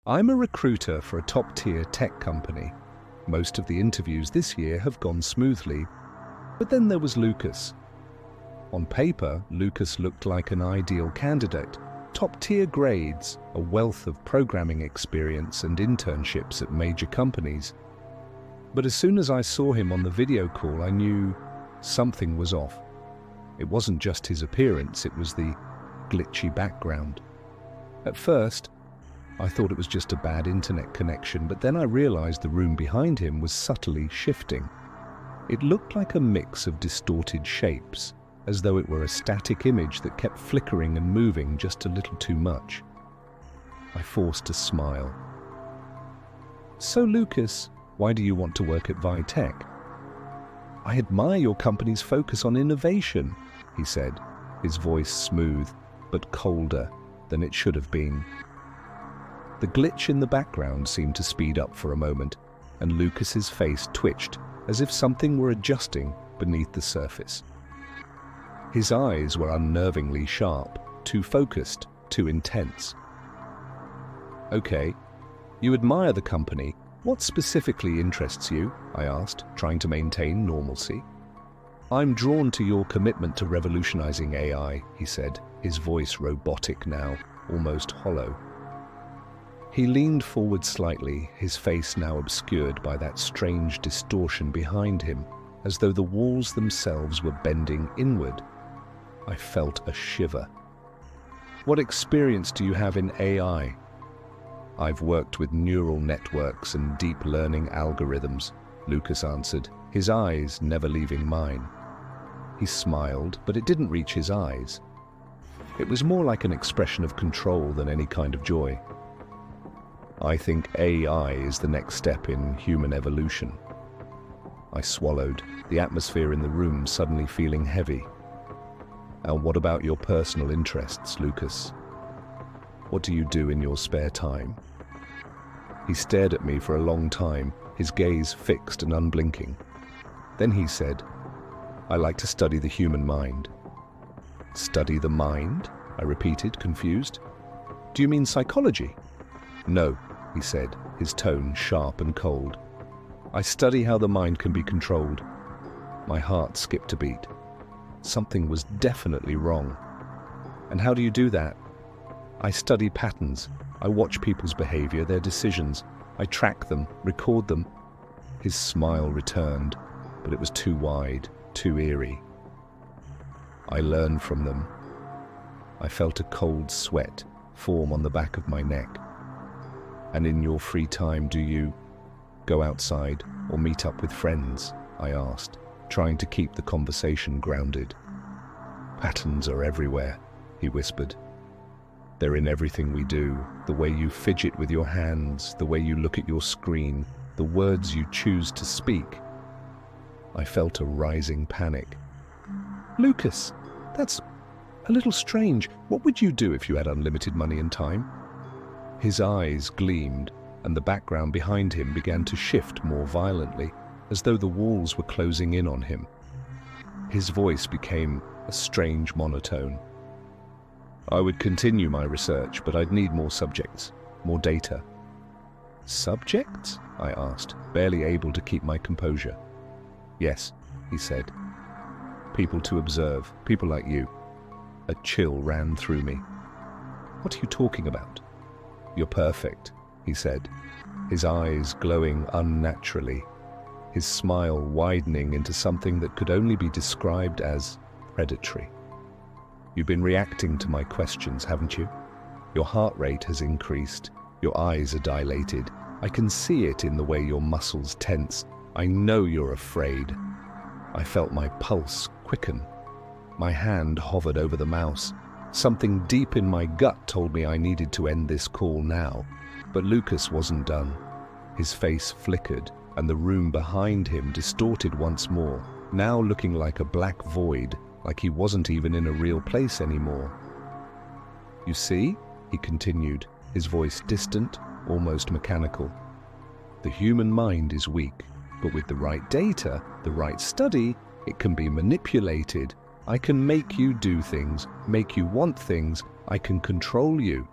I'm a recruiter for a top-tier tech company. Most of the interviews this year have gone smoothly, but then there was Lucas. On paper, Lucas looked like an ideal candidate. Top-tier grades, a wealth of programming experience and internships at major companies. But as soon as I saw him on the video call, I knew something was off. It wasn't just his appearance, it was the glitchy background. At first, I thought it was just a bad internet connection, but then I realized the room behind him was subtly shifting. It looked like a mix of distorted shapes, as though it were a static image that kept flickering and moving just a little too much. I forced a smile. "So Lucas, why do you want to work at Vitech?" "I admire your company's focus on innovation," he said, his voice smooth but colder than it should have been. The glitch in the background seemed to speed up for a moment, and Lucas's face twitched as if something were adjusting beneath the surface. His eyes were unnervingly sharp, too focused, too intense. "Okay, you admire the company. What specifically interests you?" I asked, trying to maintain normalcy. "I'm drawn to your commitment to revolutionizing AI," he said, his voice robotic now, almost hollow. He leaned forward slightly, his face now obscured by that strange distortion behind him, as though the walls themselves were bending inward. I felt a shiver. "What experience do you have in AI?" "I've worked with neural networks and deep learning algorithms," Lucas answered, his eyes never leaving mine. He smiled, but it didn't reach his eyes. It was more like an expression of control than any kind of joy. "I think AI is the next step in human evolution." I swallowed, the atmosphere in the room suddenly feeling heavy. "And what about your personal interests, Lucas? What do you do in your spare time?" He stared at me for a long time, his gaze fixed and unblinking. Then he said, "I like to study the human mind." "Study the mind?" I repeated, confused. "Do you mean psychology?" "No," he said, his tone sharp and cold. "I study how the mind can be controlled." My heart skipped a beat. Something was definitely wrong. "And how do you do that?" "I study patterns. I watch people's behavior, their decisions. I track them, record them." His smile returned, but it was too wide, too eerie. "I learn from them." I felt a cold sweat form on the back of my neck. "And in your free time, do you go outside or meet up with friends?" I asked, trying to keep the conversation grounded. "Patterns are everywhere," he whispered. "They're in everything we do, the way you fidget with your hands, the way you look at your screen, the words you choose to speak." I felt a rising panic. "Lucas, that's a little strange. What would you do if you had unlimited money and time?" His eyes gleamed, and the background behind him began to shift more violently, as though the walls were closing in on him. His voice became a strange monotone. "I would continue my research, but I'd need more subjects, more data." "Subjects?" I asked, barely able to keep my composure. "Yes," he said. "People to observe, people like you." A chill ran through me. "What are you talking about?" "You're perfect," he said, his eyes glowing unnaturally, his smile widening into something that could only be described as predatory. "You've been reacting to my questions, haven't you? Your heart rate has increased, your eyes are dilated. I can see it in the way your muscles tense. I know you're afraid." I felt my pulse quicken. My hand hovered over the mouse. Something deep in my gut told me I needed to end this call now. But Lucas wasn't done. His face flickered, and the room behind him distorted once more, now looking like a black void, like he wasn't even in a real place anymore. "You see," he continued, his voice distant, almost mechanical. "The human mind is weak, but with the right data, the right study, it can be manipulated. I can make you do things, make you want things. I can control you."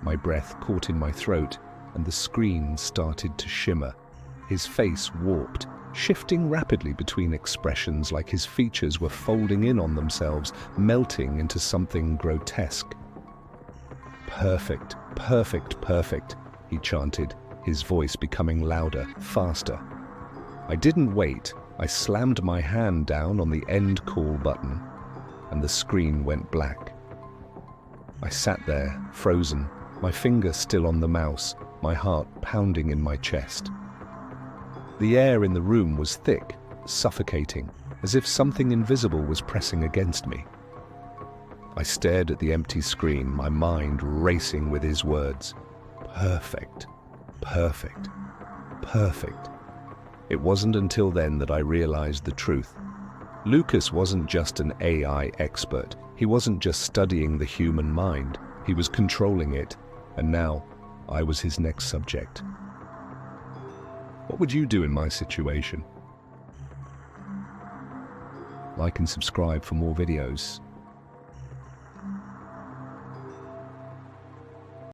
My breath caught in my throat, and the screen started to shimmer. His face warped, shifting rapidly between expressions like his features were folding in on themselves, melting into something grotesque. "Perfect, perfect, perfect," he chanted, his voice becoming louder, faster. I didn't wait. I slammed my hand down on the end call button, and the screen went black. I sat there, frozen, my finger still on the mouse, my heart pounding in my chest. The air in the room was thick, suffocating, as if something invisible was pressing against me. I stared at the empty screen, my mind racing with his words. Perfect, perfect, perfect. It wasn't until then that I realized the truth. Lucas wasn't just an AI expert. He wasn't just studying the human mind. He was controlling it, and now I was his next subject. What would you do in my situation? Like and subscribe for more videos.